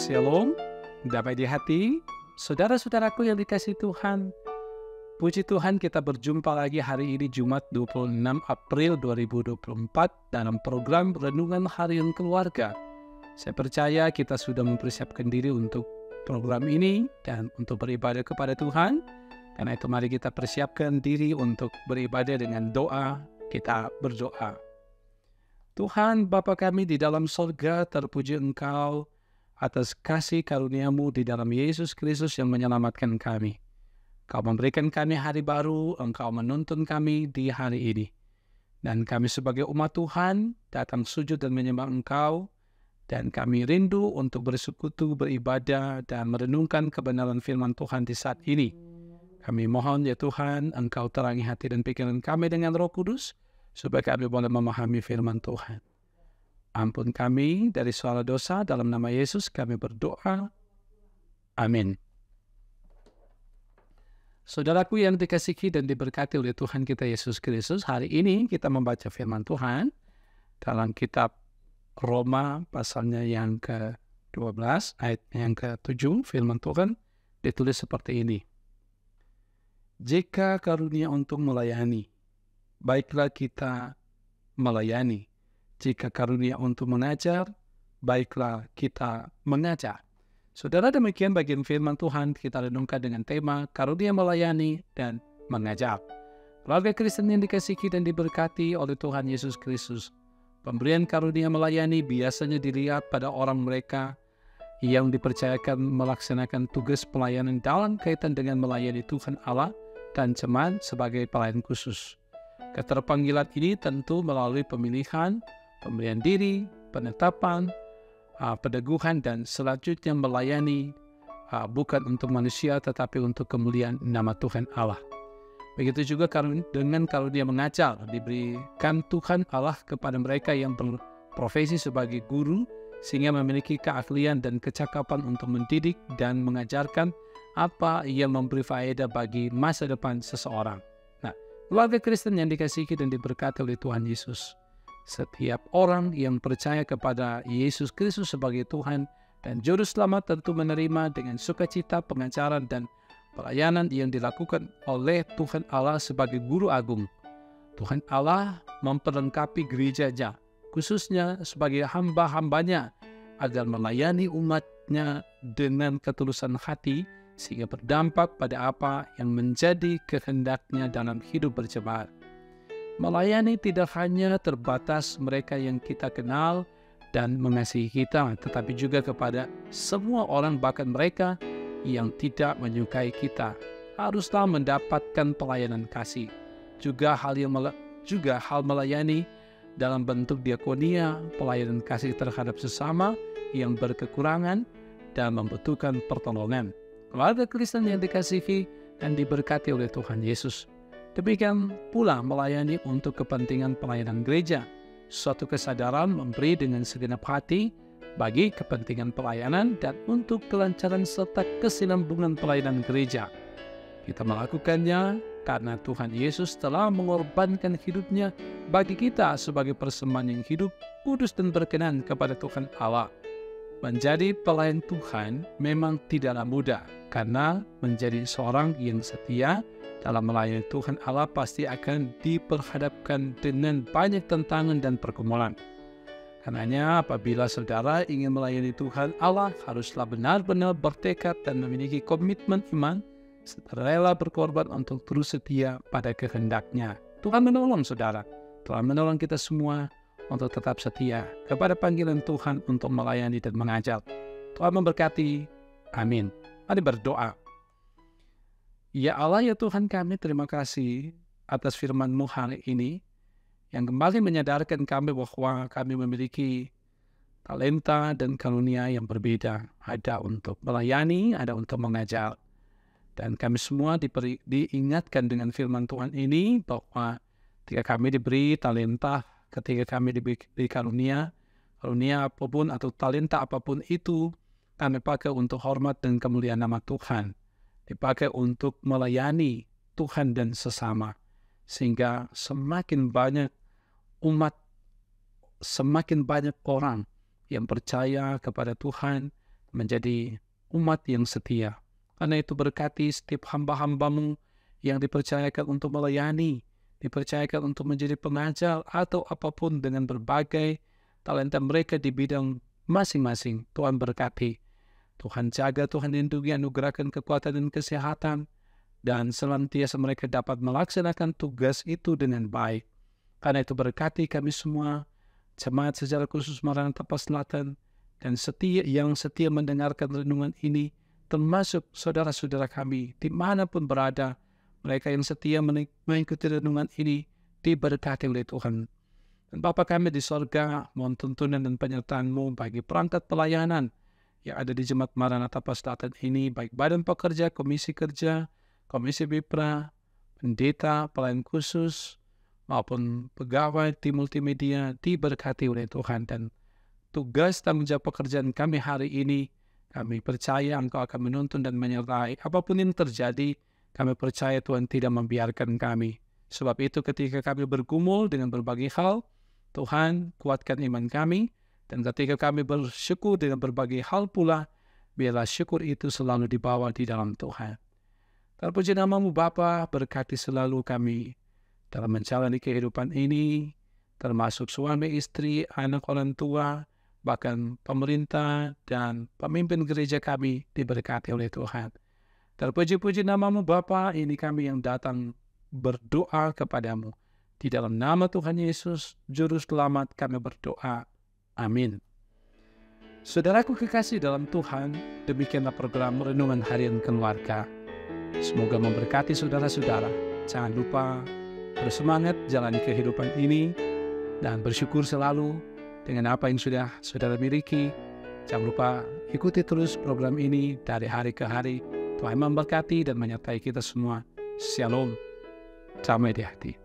Shalom, damai di hati, saudara-saudaraku yang dikasihi Tuhan. Puji Tuhan kita berjumpa lagi hari ini Jumat 26 April 2024 dalam program Renungan Harian Keluarga. Saya percaya kita sudah mempersiapkan diri untuk program ini dan untuk beribadah kepada Tuhan. Karena itu mari kita persiapkan diri untuk beribadah dengan doa, kita berdoa. Tuhan Bapa kami di dalam sorga, terpuji Engkau atas kasih karunia-Mu di dalam Yesus Kristus yang menyelamatkan kami. Kau memberikan kami hari baru, Engkau menuntun kami di hari ini. Dan kami sebagai umat Tuhan datang sujud dan menyembah Engkau, dan kami rindu untuk bersekutu, beribadah, dan merenungkan kebenaran firman Tuhan di saat ini. Kami mohon ya Tuhan, Engkau terangi hati dan pikiran kami dengan Roh Kudus, supaya kami boleh memahami firman Tuhan. Ampun kami dari segala dosa, dalam nama Yesus kami berdoa. Amin. Saudaraku yang dikasihi dan diberkati oleh Tuhan kita Yesus Kristus, hari ini kita membaca firman Tuhan dalam kitab Roma pasalnya yang ke-12, ayat yang ke-7, firman Tuhan ditulis seperti ini. Jika karunia untuk melayani, baiklah kita melayani. Jika karunia untuk mengajar, baiklah kita mengajar. Saudara, demikian bagian firman Tuhan kita renungkan dengan tema karunia melayani dan mengajar. Keluarga Kristen yang dikasihi dan diberkati oleh Tuhan Yesus Kristus, pemberian karunia melayani biasanya dilihat pada orang mereka yang dipercayakan melaksanakan tugas pelayanan dalam kaitan dengan melayani Tuhan Allah dan jemaat sebagai pelayan khusus. Keterpanggilan ini tentu melalui pemilihan, pemberian diri, penetapan, peneguhan, dan selanjutnya melayani bukan untuk manusia tetapi untuk kemuliaan nama Tuhan Allah. Begitu juga dengan karunia mengajar, diberikan Tuhan Allah kepada mereka yang berprofesi sebagai guru sehingga memiliki keahlian dan kecakapan untuk mendidik dan mengajarkan apa yang memberi faedah bagi masa depan seseorang. Nah, keluarga Kristen yang dikasihi dan diberkati oleh Tuhan Yesus, setiap orang yang percaya kepada Yesus Kristus sebagai Tuhan dan Juru Selamat tentu menerima dengan sukacita pengajaran dan pelayanan yang dilakukan oleh Tuhan Allah sebagai Guru Agung. Tuhan Allah memperlengkapi gerejanya, khususnya sebagai hamba-hambanya, agar melayani umatnya dengan ketulusan hati, sehingga berdampak pada apa yang menjadi kehendaknya dalam hidup berjemaat. Melayani tidak hanya terbatas mereka yang kita kenal dan mengasihi kita, tetapi juga kepada semua orang, bahkan mereka yang tidak menyukai kita, haruslah mendapatkan pelayanan kasih. Juga hal melayani dalam bentuk diakonia, pelayanan kasih terhadap sesama yang berkekurangan dan membutuhkan pertolongan. Keluarga Kristen yang dikasihi dan diberkati oleh Tuhan Yesus, demikian pula melayani untuk kepentingan pelayanan gereja, suatu kesadaran memberi dengan segenap hati bagi kepentingan pelayanan dan untuk kelancaran serta kesinambungan pelayanan gereja. Kita melakukannya karena Tuhan Yesus telah mengorbankan hidupnya bagi kita sebagai persembahan yang hidup, kudus dan berkenan kepada Tuhan Allah. Menjadi pelayan Tuhan memang tidaklah mudah, karena menjadi seorang yang setia dalam melayani Tuhan Allah pasti akan diperhadapkan dengan banyak tantangan dan pergumulan. Karenanya apabila saudara ingin melayani Tuhan Allah, haruslah benar-benar bertekad dan memiliki komitmen iman, serta rela berkorban untuk terus setia pada kehendaknya. Tuhan menolong saudara, Tuhan menolong kita semua untuk tetap setia kepada panggilan Tuhan untuk melayani dan mengajar. Tuhan memberkati. Amin. Mari berdoa. Ya Allah, ya Tuhan kami, terima kasih atas firman-Mu hari ini yang kembali menyadarkan kami bahwa kami memiliki talenta dan karunia yang berbeda. Ada untuk melayani, ada untuk mengajar. Dan kami semua diingatkan dengan firman Tuhan ini bahwa ketika kami diberi talenta, ketika kami diberi karunia apapun atau talenta apapun itu, kami pakai untuk hormat dan kemuliaan nama Tuhan. Dipakai untuk melayani Tuhan dan sesama. Sehingga semakin banyak umat, semakin banyak orang yang percaya kepada Tuhan menjadi umat yang setia. Karena itu berkati setiap hamba-hambamu yang dipercayakan untuk melayani, dipercayakan untuk menjadi pengajar atau apapun dengan berbagai talenta mereka di bidang masing-masing. Tuhan berkati. Tuhan jaga, Tuhan lindungi, anugerahkan kekuatan dan kesehatan, dan senantiasa mereka dapat melaksanakan tugas itu dengan baik. Karena itu berkati kami semua, jemaat secara khusus Maranatha Selatan, dan yang setia mendengarkan renungan ini, termasuk saudara-saudara kami, dimanapun berada, mereka yang setia mengikuti renungan ini, diberkati oleh Tuhan. Dan Bapa kami di sorga, mohon tuntunan dan penyertaan-Mu bagi perangkat pelayanan yang ada di Jemaat Maranatha Selatan ini, baik badan pekerja, komisi kerja, komisi BIPRA, pendeta, pelayan khusus, maupun pegawai tim multimedia, diberkati oleh Tuhan. Dan tugas tanggung jawab pekerjaan kami hari ini, kami percaya Engkau akan menuntun dan menyertai. Apapun yang terjadi, kami percaya Tuhan tidak membiarkan kami. Sebab itu ketika kami bergumul dengan berbagai hal, Tuhan kuatkan iman kami. Dan ketika kami bersyukur dengan berbagai hal pula, biarlah syukur itu selalu dibawa di dalam Tuhan. Terpuji nama-Mu Bapa, berkati selalu kami dalam menjalani kehidupan ini, termasuk suami, istri, anak, orang tua, bahkan pemerintah dan pemimpin gereja kami diberkati oleh Tuhan. Terpuji-puji nama-Mu Bapa, ini kami yang datang berdoa kepadamu. Di dalam nama Tuhan Yesus, Juru Selamat, kami berdoa. Amin. Saudaraku kekasih dalam Tuhan, demikianlah program Renungan Harian Keluarga. Semoga memberkati saudara-saudara. Jangan lupa bersemangat jalani kehidupan ini dan bersyukur selalu dengan apa yang sudah saudara miliki. Jangan lupa ikuti terus program ini dari hari ke hari. Tuhan memberkati dan menyertai kita semua. Shalom. Damai di hati.